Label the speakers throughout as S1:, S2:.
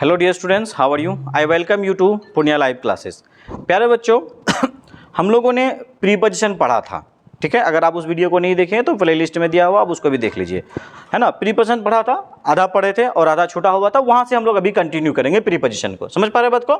S1: Hello dear students, how are you? I welcome you to Punya live classes. प्यारे बच्चों, हम लोगों ने प्रीपोजिशन पढ़ा था, ठीक है। अगर आप उस वीडियो को नहीं देखें तो प्ले लिस्ट में दिया हुआ, आप उसको भी देख लीजिए, है ना। प्रीपोजिशन पढ़ा था, आधा पढ़े थे और आधा छूटा हुआ था, वहाँ से हम लोग अभी कंटिन्यू करेंगे प्रीपोजिशन को। समझ पा रहे बात को?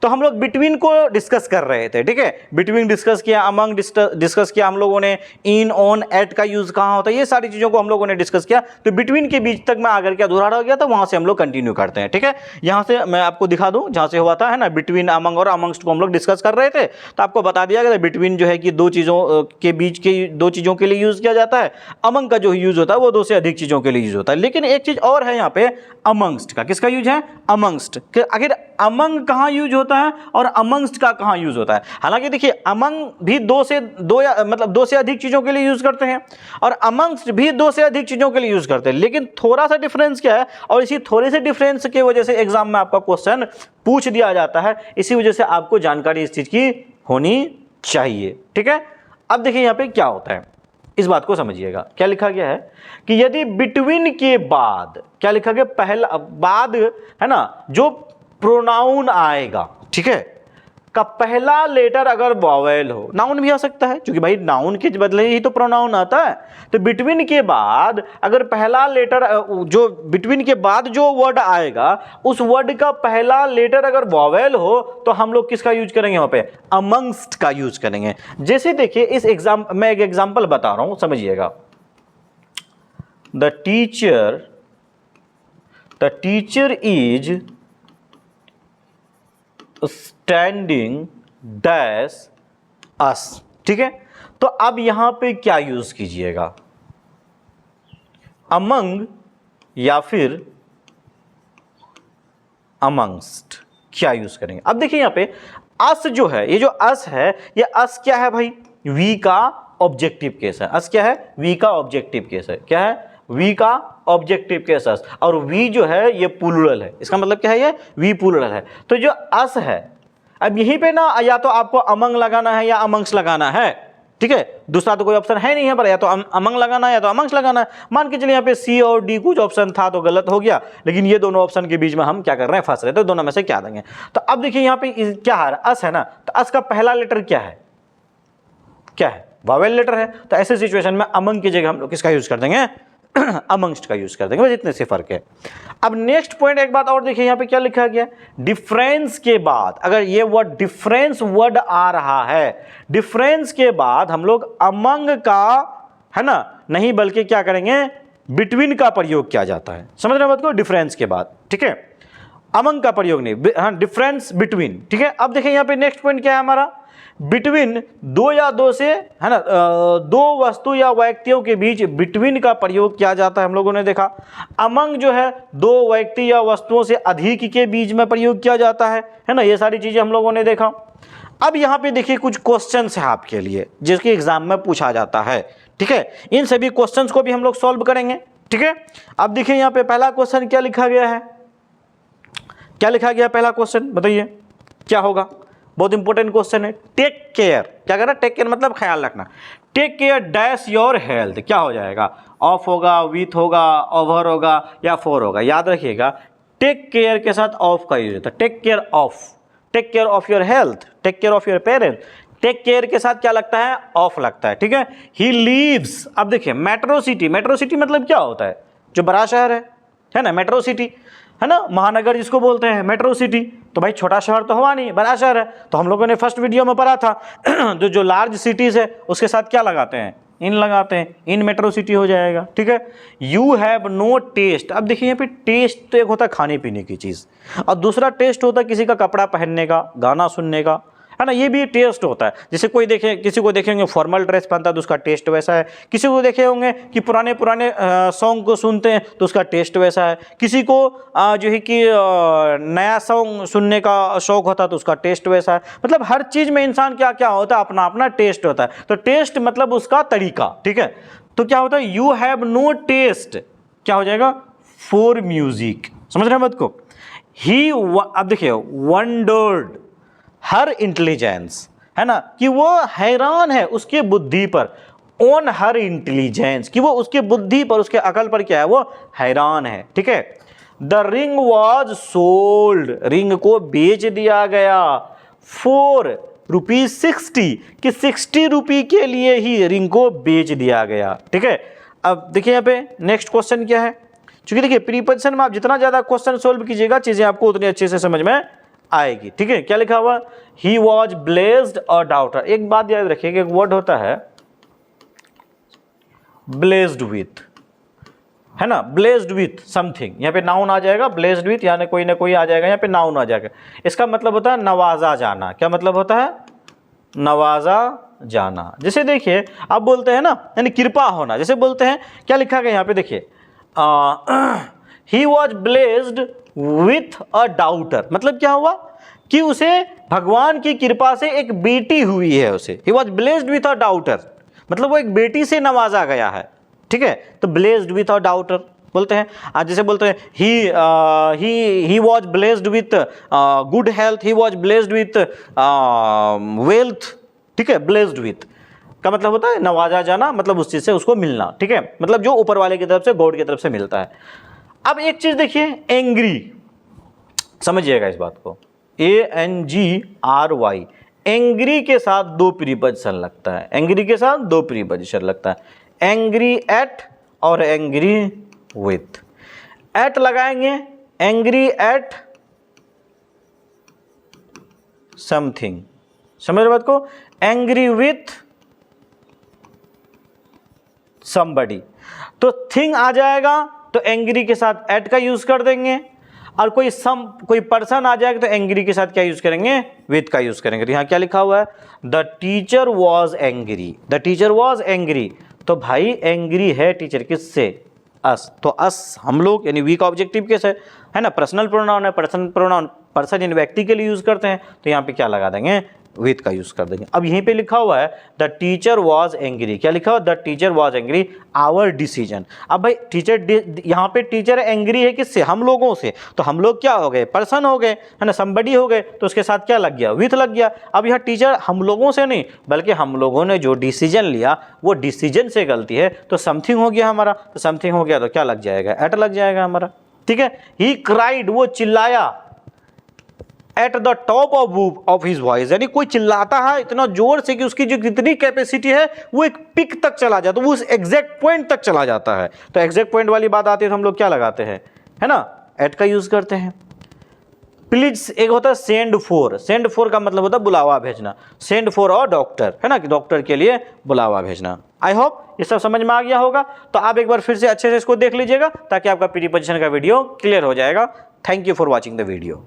S1: तो हम लोग बिटवीन को डिस्कस कर रहे थे, ठीक है। बिटवीन डिस्कस किया, अमंग डिस्कस किया हम लोगों ने, इन, ऑन, एट का यूज़ कहाँ होता है, ये सारी चीज़ों को हम लोगों ने डिस्कस किया। तो बिटवीन के बीच तक मैं आकर के अधूरा रह गया था, वहाँ से हम लोग कंटिन्यू करते हैं, ठीक है। यहाँ से मैं आपको दिखा दूँ जहाँ से हुआ था, है ना। बिटवीन, अमंग और अमंगस्ट को हम लोग डिस्कस कर रहे थे, तो आपको बता दिया गया बिटवीन जो है कि दो चीज़ों के बीच के दो चीज़ों के लिए यूज़ किया जाता है। अमंग का जो यूज़ होता है वो दो से अधिक चीज़ों के लिए यूज़ होता है। लेकिन एक चीज़ और है यहाँ पे, अमंगस्ट का। किसका यूज है? अमंगस्ट। आखिर अमंग कहाँ यूज होता है और अमंगस्ट का कहाँ यूज होता है? हालांकि देखिए, अमंग भी दो से अधिक चीज़ों के लिए यूज करते हैं और अमंगस्ट भी दो से अधिक चीज़ों के लिए यूज करते हैं। लेकिन थोड़ा सा डिफरेंस क्या है, और इसी थोड़े से डिफरेंस की वजह से एग्जाम में आपका क्वेश्चन पूछ दिया जाता है। इसी वजह से आपको जानकारी इस चीज़ की होनी चाहिए, ठीक है। अब देखिए यहाँ पे क्या होता है, इस बात को समझिएगा। क्या लिखा गया है कि यदि बिटवीन के बाद, क्या लिखा गया, पहला बाद, है ना, जो प्रोनाउन आएगा, ठीक है, का पहला लेटर अगर वॉवेल हो, नाउन भी आ सकता है क्योंकि भाई नाउन के बदले ही तो प्रोनाउन आता है। तो बिटवीन के बाद अगर पहला लेटर, जो बिटवीन के बाद जो वर्ड आएगा, उस वर्ड का पहला लेटर अगर वॉवेल हो, तो हम लोग किसका यूज करेंगे वहां पे? अमंगस्ट का यूज करेंगे। जैसे देखिए, इस मैं एक एग्जाम्पल बता रहा हूं, समझिएगा। The teacher is standing dash us, ठीक है। तो अब यहां पे क्या यूज कीजिएगा, अमंग या फिर अमंगस्ट, क्या यूज करेंगे? अब देखिए यहां पे अस जो है, ये जो अस है, ये अस क्या है भाई? वी का ऑब्जेक्टिव केस है। अस क्या है? वी का ऑब्जेक्टिव केस है। क्या है? वी का ऑब्जेक्टिव केस अस। और वी जो है ये प्लूरल है। इसका मतलब क्या है? ये वी प्लूरल है। तो जो अस है, अब यहीं पे ना या तो आपको अमंग लगाना है या अमंग्स लगाना है, ठीक है। दूसरा तो कोई ऑप्शन है नहीं है, पर या तो अमंग लगाना है या तो अमंग्स लगाना है। मान के चलिए यहाँ पे सी और डी कुछ ऑप्शन था तो गलत हो गया, लेकिन ये दोनों ऑप्शन के बीच में हम क्या कर रहे हैं? फंस रहे। तो दोनों में से क्या देंगे? तो अब देखिए यहाँ पे क्या है, अस है ना, तो अस का पहला लेटर क्या है? क्या है? वावेल लेटर है। तो ऐसे सिचुएशन में अमंग की जगह हम लोग किसका यूज कर देंगे? अमंगस्ट का यूज कर देंगे। बस इतने से फर्क है। अब नेक्स्ट पॉइंट, एक बात और देखिए, यहां पे क्या लिखा गया, डिफरेंस के बाद अगर ये वर्ड डिफरेंस वर्ड आ रहा है, डिफरेंस के बाद हम लोग अमंग का, है ना, नहीं बल्कि क्या करेंगे? बिटवीन का प्रयोग किया जाता है। समझ रहे बात को? डिफरेंस के बाद, ठीक है, अमंग का प्रयोग नहीं, हाँ, डिफरेंस बिटवीन, ठीक है। अब देखिए यहां पे नेक्स्ट पॉइंट क्या है हमारा, बिटवीन दो या दो से, है ना, दो वस्तु या व्यक्तियों के बीच बिटवीन का प्रयोग किया जाता है, हम लोगों ने देखा। अमंग जो है दो व्यक्ति या वस्तुओं से अधिक के बीच में प्रयोग किया जाता है ना। ये सारी चीजें हम लोगों ने देखा। अब यहाँ पे देखिए कुछ क्वेश्चंस है आपके लिए जिसके एग्जाम में पूछा जाता है, ठीक है। इन सभी क्वेश्चंस को भी हम लोग सॉल्व करेंगे, ठीक है। अब देखिए यहाँ पे पहला क्वेश्चन क्या लिखा गया है, क्या लिखा गया पहला क्वेश्चन, बताइए क्या होगा? बहुत इंपॉर्टेंट क्वेश्चन है। टेक केयर, क्या करना? टेक केयर मतलब ख्याल रखना। Take care dash your health, क्या हो जाएगा? ऑफ होगा, विथ होगा, ओवर होगा या फॉर होगा? याद रखिएगा, टेक केयर के साथ ऑफ का यूज होता है। Take care of, take care of your health, take care of your parents. Take care के साथ क्या लगता है? ऑफ लगता है, ठीक है। ही लीव्स, अब देखिए मेट्रो सिटी, मेट्रो सिटी मतलब क्या होता है? जो बड़ा शहर है ना, मेट्रो सिटी, है ना, महानगर जिसको बोलते हैं, मेट्रो सिटी। तो भाई छोटा शहर तो हुआ नहीं, बड़ा शहर है। तो हम लोगों ने फर्स्ट वीडियो में पढ़ा था जो लार्ज सिटीज है उसके साथ क्या लगाते हैं? इन लगाते हैं, इन मेट्रो सिटी हो जाएगा, ठीक है। यू हैव नो टेस्ट, अब देखिए यहाँ पे टेस्ट तो एक होता है खाने पीने की चीज़, और दूसरा टेस्ट होता है किसी का कपड़ा पहनने का, गाना सुनने का, है ना। ये भी टेस्ट होता है। जैसे कोई देखे, किसी को देखेंगे फॉर्मल ड्रेस पहनता है तो उसका टेस्ट वैसा है, किसी को देखे होंगे कि पुराने पुराने सॉन्ग को सुनते हैं तो उसका टेस्ट वैसा है, किसी को जो है कि नया सॉन्ग सुनने का शौक होता है तो उसका टेस्ट वैसा है। मतलब हर चीज़ में इंसान क्या क्या होता है, अपना अपना टेस्ट होता है। तो टेस्ट मतलब उसका तरीका, ठीक है। तो क्या होता है? यू हैव नो टेस्ट, क्या हो जाएगा? For music. समझ रहे हैं बात को? ही, अब देखिए, वंडर्ड, हर इंटेलिजेंस, है ना, कि वो हैरान है उसके बुद्धि पर, ऑन हर इंटेलिजेंस, कि वो उसके बुद्धि पर, उसके अकल पर क्या है? वो हैरान है, ठीक है। The ring was sold, ring को बेच दिया गया, फॉर ₹60 कि 60 रुपये के लिए ही रिंग को बेच दिया गया। ठीक है, अब देखिए यहाँ पे नेक्स्ट क्वेश्चन क्या है। चूंकि देखिए प्रीपोजिशन में आप जितना ज्यादा क्वेश्चन सोल्व कीजिएगा चीजें आपको उतनी अच्छे से समझ में आएगी। ठीक है, क्या लिखा हुआ, ही वॉज ब्लेस्ड और डाउटर। एक बात याद रखिए कि एक वर्ड होता है ब्लेस्ड विथ, है ना, ब्लेस्ड विथ समथिंग, यहाँ पे नाउन आ जाएगा, ब्लेस्ड विथ यानी कोई ना कोई आ जाएगा, यहाँ पे नाउन आ जाएगा। इसका मतलब होता है नवाजा जाना। क्या मतलब होता है, नवाजा जाना। जैसे देखिए आप बोलते हैं ना, यानी कृपा होना, जैसे बोलते हैं, क्या लिखा गया यहाँ पे देखिए, he was blessed with a daughter. मतलब क्या हुआ कि उसे भगवान की कृपा से एक बेटी हुई है उसे। He was blessed with a daughter, मतलब वो एक बेटी से नवाजा गया है। ठीक है, तो ब्लेस्ड विथ अ डाउटर बोलते हैं। आज जैसे बोलते हैं he was blessed with good health, he was blessed with wealth. ठीक है, ब्लेस्ड विथ का मतलब होता है नवाजा जाना, मतलब उस चीज से उसको मिलना। ठीक है, मतलब जो ऊपर वाले की तरफ से, गॉड की तरफ से मिलता है। अब एक चीज देखिए, एंग्री, समझिएगा इस बात को, ANGRY, एंग्री के साथ दो प्रीपोजिशन लगता है, एंग्री के साथ दो प्रीपोजिशन लगता है, एंग्री एट और एंग्री विथ। एट लगाएंगे, एंग्री एट समथिंग, समझ रहे बात को, एंग्री विथ समबडी। तो थिंग आ जाएगा तो एंग्री के साथ एट का यूज कर देंगे, और कोई पर्सन आ जाएगा तो एंग्री के साथ क्या यूज करेंगे, विथ का यूज करेंगे। तो यहाँ क्या लिखा हुआ है, the teacher was angry, the teacher was angry. तो भाई एंग्री है टीचर किससे, अस। तो अस हम लोग, यानी वी का ऑब्जेक्टिव केस है ना, पर्सनल प्रोनाउन है, पर्सनल प्रोनाउन पर्सन यानी व्यक्ति के लिए यूज करते हैं, तो यहाँ पे क्या लगा देंगे, विथ का यूज कर देंगे। अब यहीं पे लिखा हुआ है द टीचर वॉज एंग्री, क्या लिखा हुआ, the teacher was angry our decision. अब भाई टीचर, यहाँ पे टीचर एंग्री है किससे, हम लोगों से, तो हम लोग क्या हो गए, पर्सन हो गए, है ना, समबडी हो गए, तो उसके साथ क्या लग गया, विथ लग गया। अब यहाँ टीचर हम लोगों से नहीं, बल्कि हम लोगों ने जो डिसीजन लिया वो डिसीजन से गलती है, तो समथिंग हो गया हमारा, तो समथिंग हो गया तो क्या लग जाएगा, एट लग जाएगा हमारा। ठीक है, ही क्राइड, वो चिल्लाया, at the top of his voice, यानी कोई चिल्लाता है इतना जोर से कि उसकी जो कितनी कैपेसिटी है वो एक पिक तक चला जाता है, वो उस एग्जैक्ट पॉइंट तक चला जाता है। तो एग्जैक्ट पॉइंट वाली बात आती है तो हम लोग क्या लगाते हैं, है ना, एट का यूज करते हैं। प्लीज एक होता है सेंड फॉर, सेंड फॉर का मतलब होता है बुलावा भेजना, सेंड फॉर और डॉक्टर, है ना, कि डॉक्टर के लिए बुलावा भेजना। आई होप ये सब समझ में आ गया होगा। तो आप एक बार फिर से अच्छे से इसको देख लीजिएगा ताकि आपका प्रीपोजिशन का वीडियो क्लियर हो जाएगा। Thank you for watching the video.